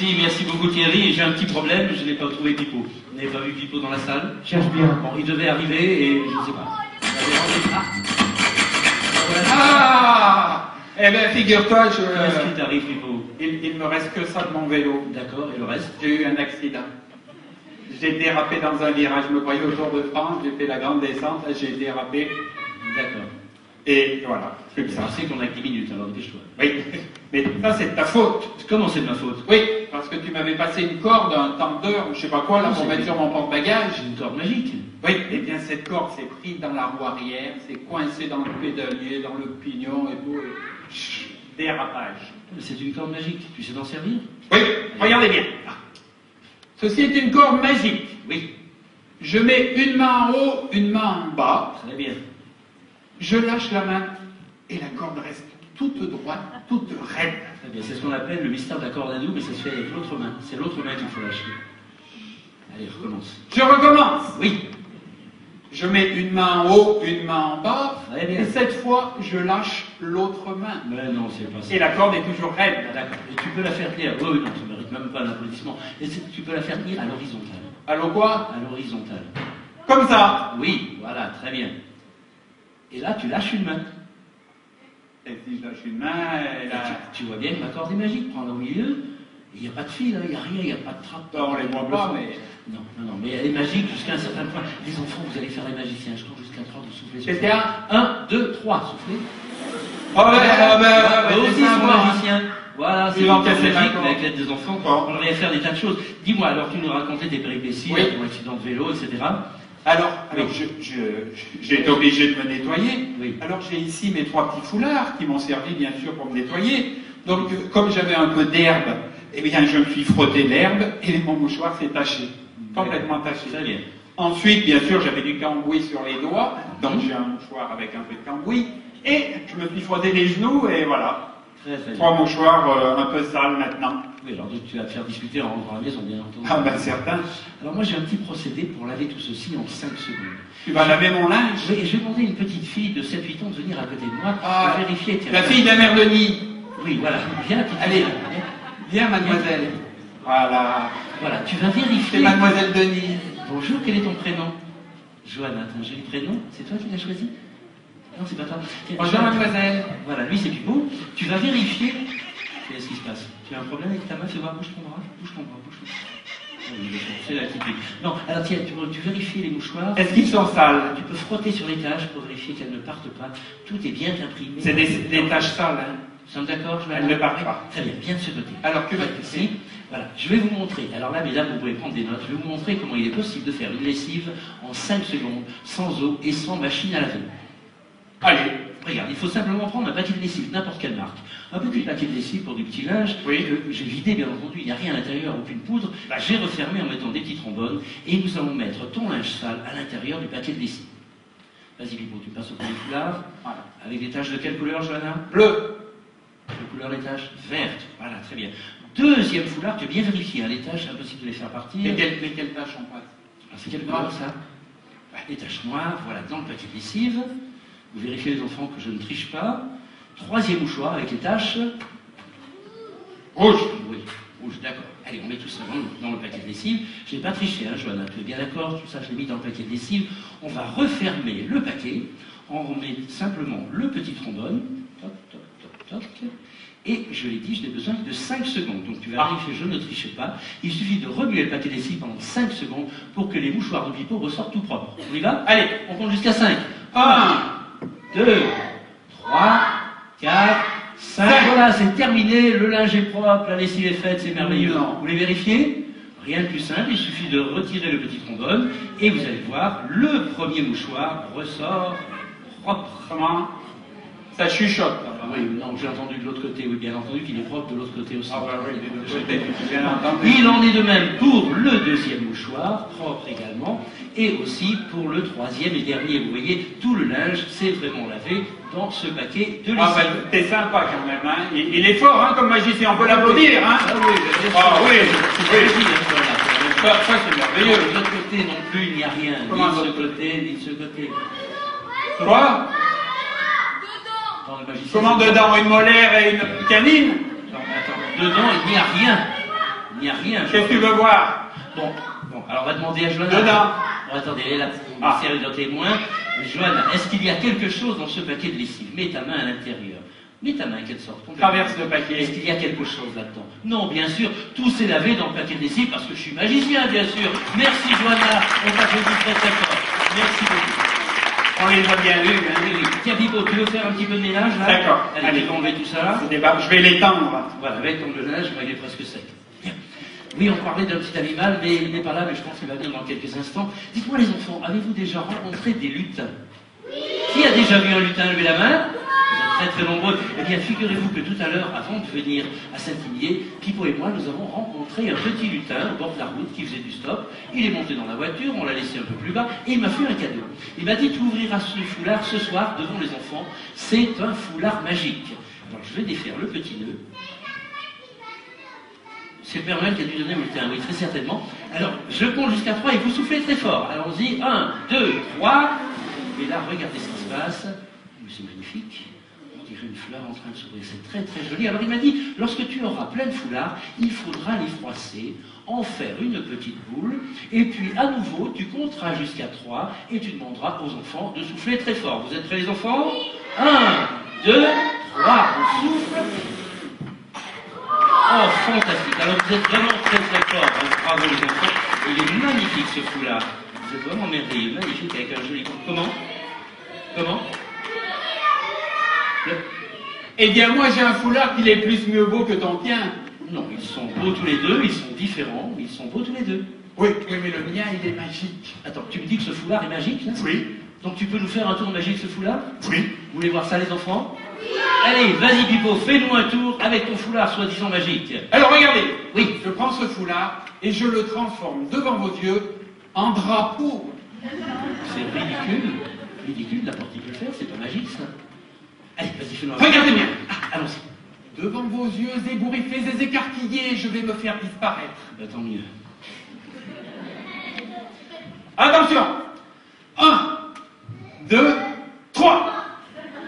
Merci, merci beaucoup Thierry. J'ai un petit problème, je n'ai pas trouvé Pipo. Vous n'avez pas vu Pipo dans la salle? Cherche bien. Bon, il devait arriver et je ne sais pas. Ah! Eh bien, figure-toi, Qu'est-ce qui t'arrive, Pipo? il me reste que ça de mon vélo. D'accord, et le reste? J'ai eu un accident. J'ai dérapé dans un virage. Je me croyais au Tour de France, j'ai fait la grande descente, là, j'ai dérapé. D'accord. Et voilà, plus que ça. Je sais qu'on a que 10 minutes, alors dépêche-toi. Oui, mais ça, c'est de ta faute. Comment c'est de ma faute? Oui, parce que tu m'avais passé une corde, un tendeur, ou je sais pas quoi, là, pour mettre sur mon porte-bagages. J'ai une corde magique. Oui, et bien cette corde s'est prise dans la roue arrière, c'est coincé dans le pédalier, dans le pignon et tout. Et... Chut, dérapage. Mais c'est une corde magique, tu sais t'en servir? Oui, regardez bien. Ceci est une corde magique. Oui. Je mets une main en haut, une main en bas. Très bien. Je lâche la main et la corde reste toute droite, toute raide. Très bien. C'est ce qu'on appelle le mystère de la corde à nous, mais ça se fait avec l'autre main. C'est l'autre main qu'il faut lâcher. Allez, recommence. Je recommence. Oui. Je mets une main en haut, une main en bas. Très bien. Et cette fois, je lâche l'autre main. Mais non, c'est pas ça. Et la corde est toujours raide. Ah, d'accord. Et tu peux la faire tenir. Oui, non, ça ne mérite même pas un applaudissement. Et tu peux la faire tenir à l'horizontale. Alors quoi? À l'horizontale. Comme ça. Oui, voilà, très bien. Et là, tu lâches une main. Et si je lâche une main, Et elle a... tu vois bien que ma corde est magique. Prends-la au milieu. Il n'y a pas de fil, il n'y a rien, il n'y a pas de trappe. On les voit pas, mais... Non, non, non, mais elle est magique jusqu'à un certain point. Les enfants, vous allez faire les magiciens. Je compte jusqu'à 3, vous soufflez. C'était un... 1, 2, 3, soufflez. Oh, Eux aussi sont magiciens. Voilà, c'est Ils vont une casser magique, ma mais corde. avec l'aide des enfants, Bon. on va faire des tas de choses. Dis-moi, alors tu nous racontais tes péripéties, Oui. ton accident de vélo, etc. Alors Oui. j'ai été obligé de me nettoyer. Oui. Alors j'ai ici mes 3 petits foulards qui m'ont servi bien sûr pour me nettoyer. Donc comme j'avais un peu d'herbe, eh bien je me suis frotté l'herbe et mon mouchoir s'est taché. Complètement taché. Très bien. Ensuite, bien sûr, j'avais du cambouis sur les doigts, donc j'ai un mouchoir avec un peu de cambouis. Et je me suis frotté les genoux et voilà. Très, très bien. 3 mouchoirs un peu sales maintenant. Oui, alors tu vas te faire discuter en rentrant à la maison, bien entendu. Ah ben certains. Alors moi j'ai un petit procédé pour laver tout ceci en 5 secondes. Tu vas laver mon linge. Oui, et je vais demander à une petite fille de 7-8 ans de venir à côté de moi Ah, pour vérifier. Tiens, La fille de la mère Denis. Oui, voilà. Viens, la petite Allez. fille. Viens mademoiselle. Voilà. Voilà, tu vas vérifier. C'est mademoiselle Denis. Bonjour, quel est ton prénom? Johanna, t'as un joli prénom? C'est toi qui l'as choisi? Non, c'est pas toi. Tiens, Bonjour Johanna, mademoiselle. Voilà, lui c'est Pipo. Tu vas vérifier. Qu'est-ce qui se passe? Tu as un problème avec ta main? Fais voir, bouge ton bras. Bouge ton bras, bouge ton bras. Oui, c'est la typique. Non, alors tiens, tu vérifies les mouchoirs. Est-ce qu'ils sont sales? Tu peux frotter sur les tâches pour vérifier qu'elles ne partent pas. Tout est bien imprimé. C'est des taches sales, hein. Nous sommes d'accord? Elles ne partent pas. Très bien, bien de ce côté. Alors, que vas-tu Ici, voilà, je vais vous montrer. Alors là, mesdames, vous pouvez prendre des notes. Je vais vous montrer comment il est possible de faire une lessive en 5 secondes, sans eau et sans machine à laver. Allez. Regarde, il faut simplement prendre un paquet de lessive, n'importe quelle marque. Un petit paquet de lessive pour du petit linge, Oui. que j'ai vidé bien entendu, il n'y a rien à l'intérieur, aucune poudre. J'ai refermé en mettant des petits trombones et nous allons mettre ton linge sale à l'intérieur du paquet de lessive. Vas-y Pipo, tu passes au premier foulard. Voilà. Avec des taches de quelle couleur, Johanna? Bleu. Quelle couleur les taches? Vertes. Voilà, très bien. Deuxième foulard, tu as bien vérifié, hein, les taches, c'est impossible de les faire partir. Mais quelles taches on passe? Alors, c'est quelle couleur ça? Les taches noires, voilà, dans le paquet de lessive. Vous vérifiez les enfants que je ne triche pas. Troisième mouchoir avec les taches. Rouge. Oui, rouge, d'accord. Allez, on met tout ça dans le paquet de lessive. Je n'ai pas triché, hein, Johanna, tu es bien d'accord? Tout ça, je l'ai mis dans le paquet de lessive. On va refermer le paquet. On remet simplement le petit trombone. Toc, toc, toc, toc. Et je l'ai dit, je n'ai besoin que de 5 secondes. Donc tu vas vérifier, je ne triche pas. Il suffit de remuer le paquet de lessive pendant 5 secondes pour que les mouchoirs de Pipo ressortent tout propres. On y va? Allez, on compte jusqu'à 5. 1, 2, 3, 4, 5. Voilà, c'est terminé. Le linge est propre, la lessive est faite, c'est merveilleux. Non. Vous voulez vérifier? Rien de plus simple, il suffit de retirer le petit trombone et vous allez voir, le premier mouchoir ressort propre. Comment? Ça chuchote. Ah oui, non, j'ai entendu de l'autre côté, oui, bien entendu qu'il est propre de l'autre côté aussi. Ah bah oui, des deux côtés, bien entendu. Il en est de même pour le deuxième mouchoir, propre également, et aussi pour le troisième et dernier. Vous voyez, tout le linge s'est vraiment lavé dans ce paquet de lessive. Ah ben, t'es sympa quand même, hein. Il est fort, hein, comme magicien, on peut l'applaudir, hein. Ah oui, bien sûr. Ah oui, C'est oui. facile, hein, voilà. Ça c'est merveilleux. De l'autre côté non plus, il n'y a rien, Comment ni de ce ça? côté, ni de ce côté. Quoi? Dans le magicien, Comment c'est- dedans? Une molaire et une canine? Non, mais attends, dedans, il n'y a rien. Il Il n'y a rien. Qu'est-ce que tu veux voir? Bon, alors on va demander à Johanna. Dedans. Oh, attendez, elle est là pour servir de témoin. Johanna, est-ce qu'il y a quelque chose dans ce paquet de lessive? Mets ta main à l'intérieur. Mets ta main, qu'elle sorte. Traverse le paquet. Est-ce qu'il y a quelque chose là-dedans? Non, bien sûr, tout s'est lavé dans le paquet de lessive parce que je suis magicien, bien sûr. Merci Johanna, on t'applaudit très très fort. Merci beaucoup. On les a bien lus, hein. Oui. Tiens, Pipo, tu veux faire un petit peu de ménage là? D'accord. Allez, tu vas enlever tout ça là. Je vais l'étendre. Voilà, avec ton ménage, il est presque sec. Bien. Oui, on parlait d'un petit animal, mais il n'est pas là, mais je pense qu'il va venir dans quelques instants. Dites-moi les enfants, avez-vous déjà rencontré des lutins? Qui a déjà vu un lutin? Levez la main. Vous êtes très très nombreux. Eh bien, figurez-vous que tout à l'heure, avant de venir à Saint-Imier, Pipo et moi, nous avons rencontré un petit lutin au bord de la route qui faisait du stop. Il est monté dans la voiture, on l'a laissé un peu plus bas, et il m'a fait un cadeau. Il m'a dit, tu ouvriras ce foulard ce soir devant les enfants. C'est un foulard magique. Alors, je vais défaire le petit nœud. C'est le Père Noël qui a dû donner au lutin, oui, très certainement. Alors, je compte jusqu'à 3 et vous soufflez très fort. Allons-y, 1, 2, 3. Et là, regardez ce qui se passe. C'est magnifique. On dirait une fleur en train de s'ouvrir. C'est très très joli. Alors il m'a dit, lorsque tu auras plein de foulards, il faudra les froisser, en faire une petite boule, et puis à nouveau, tu compteras jusqu'à 3 et tu demanderas aux enfants de souffler très fort. Vous êtes prêts les enfants? 1, 2, 3. On souffle. Oh, fantastique. Alors vous êtes vraiment très très fort. Bravo les enfants. Il est magnifique ce foulard. Vous êtes vraiment merveilleux, magnifique avec un joli compte. Comment? Eh bien, moi, j'ai un foulard qui est plus mieux beau que ton tien. Non, ils sont beaux tous les deux, ils sont différents, mais ils sont beaux tous les deux. Oui, mais le mien, il est magique. Attends, tu me dis que ce foulard est magique, là? Oui. Donc tu peux nous faire un tour magique, ce foulard? Oui. Vous voulez voir ça, les enfants? Allez, vas-y, Pipo, fais-nous un tour avec ton foulard soi-disant magique. Alors, regardez. Oui. Je prends ce foulard et je le transforme devant vos yeux en drapeau. C'est ridicule. Ridicule, n'importe qui peut le faire, c'est pas magique, ça. Allez, vas-y, fais-nous un Regardez bien. Allons-y. Devant vos yeux ébouriffés et écarquillés, je vais me faire disparaître. Bah, tant mieux. Attention. 1, 2, 3.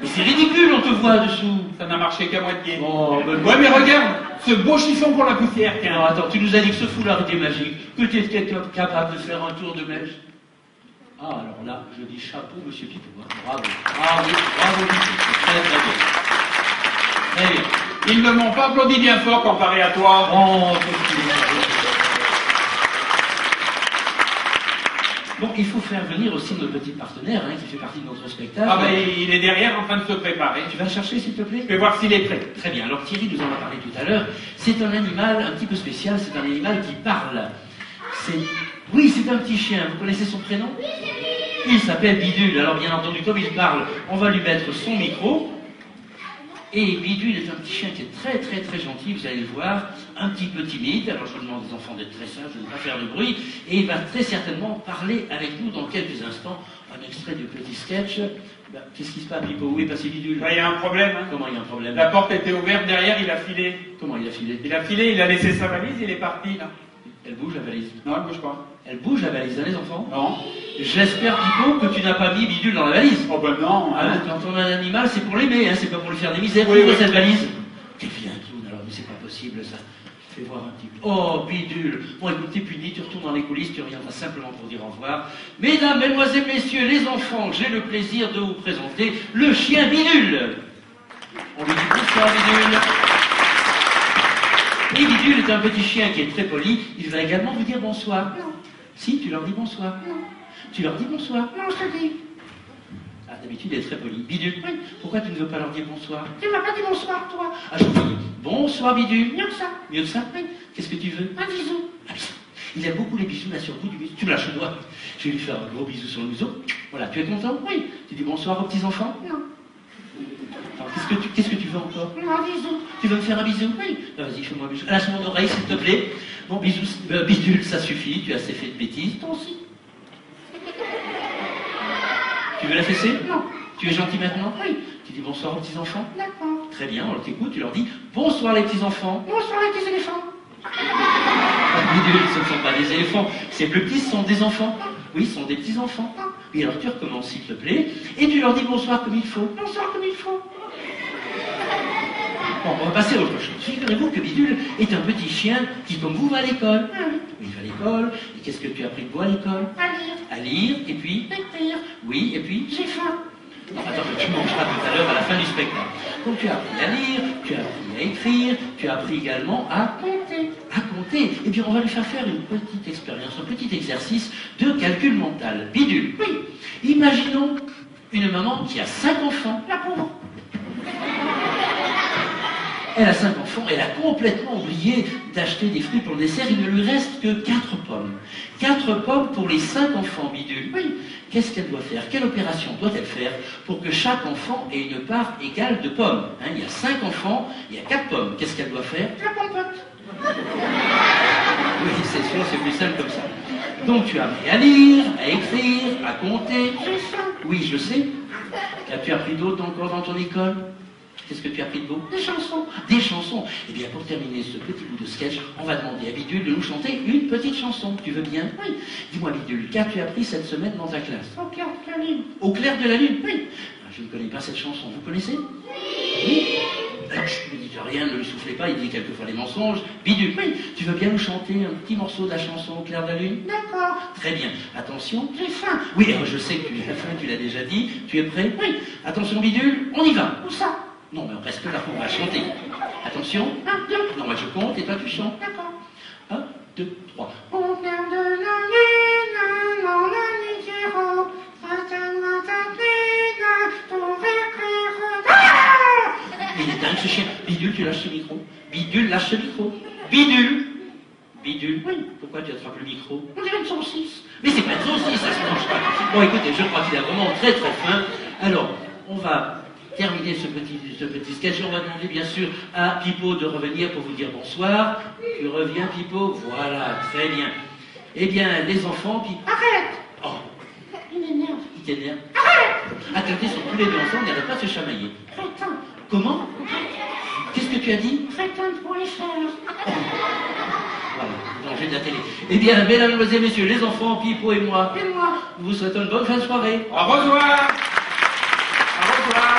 Mais c'est ridicule, on te voit dessous. Ça n'a marché qu'à moitié. Oh, ben, Ouais, mais regarde, ce beau chiffon pour la poussière, tiens. Alors, attends, tu nous as dit que ce foulard était magique, que tu étais capable de faire un tour de mèche. Ah, alors là, je dis chapeau, monsieur Pipo. Bravo. Bravo, Pipo. C'est très, très bien. Très bien. Ils ne m'ont pas applaudi bien fort comparé à toi. Oh, qu'est-ce qu'il est bravo. Bon, il faut faire venir aussi notre petit partenaire, hein, qui fait partie de notre spectacle. Ah ben, il est derrière en train de se préparer. Tu vas le chercher, s'il te plaît? Je vais voir s'il est prêt. Très bien. Alors, Thierry nous en a parlé tout à l'heure. C'est un animal un petit peu spécial. C'est un animal qui parle. Oui, c'est un petit chien. Vous connaissez son prénom? Il s'appelle Bidule. Alors, bien entendu, comme il parle, on va lui mettre son micro. Et Bidule est un petit chien qui est très, très, très gentil. Vous allez le voir. Un petit peu timide. Alors, je demande aux enfants d'être très sages, de ne pas faire de bruit. Et il va très certainement parler avec nous dans quelques instants. Un extrait du petit sketch. Ben, qu'est-ce qui se passe, Pipo? Où est passé Bidule? Il y a un problème. Hein. Comment il y a un problème? La porte était ouverte derrière, il a filé. Comment il a filé? Il a filé, il a laissé sa valise, il est parti là. Elle bouge la valise. Non, elle bouge pas. Elle bouge la valise, hein, les enfants? Non. J'espère, Pipo, que tu n'as pas mis Bidule dans la valise. Oh ben non. Ah, quand on a un animal, c'est pour l'aimer, hein, c'est pas pour lui faire des misères. Oui, Ouvre oui. cette valise. T'es bien clown, alors, mais c'est pas possible, ça. Fais voir un petit peu. Oh, Bidule. Bon, écoute, t'es puni, tu retournes dans les coulisses, tu reviendras simplement pour dire au revoir. Mesdames, mesdemoiselles, messieurs, les enfants, j'ai le plaisir de vous présenter le chien Bidule. On lui dit bonsoir, Bidule. Et Bidule est un petit chien qui est très poli. Il va également vous dire bonsoir. Non. Si, tu leur dis bonsoir. Non. Tu leur dis bonsoir. Non, je te dis. Ah, d'habitude, il est très poli. Bidule, oui. Pourquoi tu ne veux pas leur dire bonsoir? Tu ne m'as pas dit bonsoir, toi. Ah, je vous dis bonsoir, Bidule. Mieux que ça. Mieux que ça? Oui. Qu'est-ce que tu veux? Un bisou. Un bisou. Il aime beaucoup les bisous là sur le bout du bisou. Tu me lâches le doigt. Je vais lui faire un gros bisou sur le museau. Voilà, tu es content? Oui. Tu dis bonsoir aux petits enfants? Non. Alors, qu'est-ce que tu veux encore? Un bisou. Tu veux me faire un bisou? Oui. Vas-y, fais-moi un bisou. Lâche mon oreille, s'il te plaît. Bon, bisou, Bidule, ça suffit. Tu as assez fait de bêtises. Toi aussi. Tu veux la fesser? Non. Tu es gentil maintenant? Oui. Tu dis bonsoir aux petits enfants? D'accord. Très bien, on t'écoute, tu leur dis bonsoir les petits enfants. Bonsoir les petits éléphants. Bidule, ce ne sont pas des éléphants. Ces plus petits, ce sont des enfants. Oui, ce sont des petits enfants. Oui, alors tu recommences, s'il te plaît, et tu leur dis bonsoir comme il faut. Bonsoir comme il faut. Bon, on va passer à autre chose. Figurez-vous que Bidule est un petit chien qui, comme vous, va à l'école. Il va à l'école, et qu'est-ce que tu as appris de quoi à l'école? À lire. À lire, et puis? Écrire. Oui, et puis? J'ai faim. Non, attends, tu mangeras tout à l'heure à la fin du spectacle. Donc tu as appris à lire, tu as appris à écrire, tu as appris également à Compter. compter. Eh bien, on va lui faire faire une petite expérience, un petit exercice de calcul mental. Bidule. Oui. Imaginons une maman qui a 5 enfants. La pauvre. Elle a 5 enfants, elle a complètement oublié d'acheter des fruits pour le dessert, il ne lui reste que 4 pommes. 4 pommes pour les 5 enfants, Bidule. Oui. Qu'est-ce qu'elle doit faire? Quelle opération doit-elle faire pour que chaque enfant ait une part égale de pommes? Hein, il y a 5 enfants, il y a 4 pommes. Qu'est-ce qu'elle doit faire? La pompote. Oui, c'est sûr, c'est plus simple comme ça. Donc tu as appris à lire, à écrire, à compter. J'ai faim. Oui, je sais. Qu'as-tu appris d'autre encore dans ton école? Qu'est-ce que tu as appris de beau? Des chansons. Des chansons. Eh bien, pour terminer ce petit bout de sketch, on va demander à Bidule de nous chanter une petite chanson. Tu veux bien? Oui. Dis-moi, Bidule, qu'as-tu appris cette semaine dans ta classe? Au cœur de la lune. Au clair de la lune? Oui. Ah, je ne connais pas cette chanson. Vous connaissez? Oui. Alors, ne dites rien, ne lui soufflez pas, il dit quelquefois des mensonges. Bidule, oui. Tu veux bien nous chanter un petit morceau de la chanson Au clair de la lune? D'accord. Très bien. Attention. J'ai faim. Oui, alors je sais que tu as faim, tu l'as déjà dit. Tu es prêt? Oui. Attention, Bidule, on y va. Où ça? Non, mais on reste là, on va chanter. Attention. 1, 2. Non, moi je compte et toi tu chantes. D'accord. 1, 2, 3. Au clair de la lune, dans la nuit qui rôde, fatalement t'appelle, ton verre clair. Il est dingue ce chien. Bidule, tu lâches ce micro. Bidule, lâche ce micro. Bidule. Bidule. Oui. Pourquoi tu attrapes le micro? On dirait une saucisse. Mais c'est pas une saucisse, ça se mange pas. Bon, écoutez, je crois qu'il a vraiment très très faim. Alors, on va terminer ce petit sketch. On va demander bien sûr à Pipo de revenir pour vous dire bonsoir. Tu reviens, Pipo? Voilà, très bien. Eh bien, les enfants, puis... Arrête. Oh, Il m'énerve. il t'énerve. Arrête. Attendez, sont tous les deux ensemble, ils n'arrêtent pas de se chamailler. Crétin. Comment? Qu'est-ce que tu as dit? Crétin pour les faire. Voilà, danger de la télé. Eh bien, mesdames, mesdemoiselles, messieurs, les enfants, Pipo et moi, Et moi. nous vous souhaitons une bonne fin de soirée. Au revoir. Au revoir.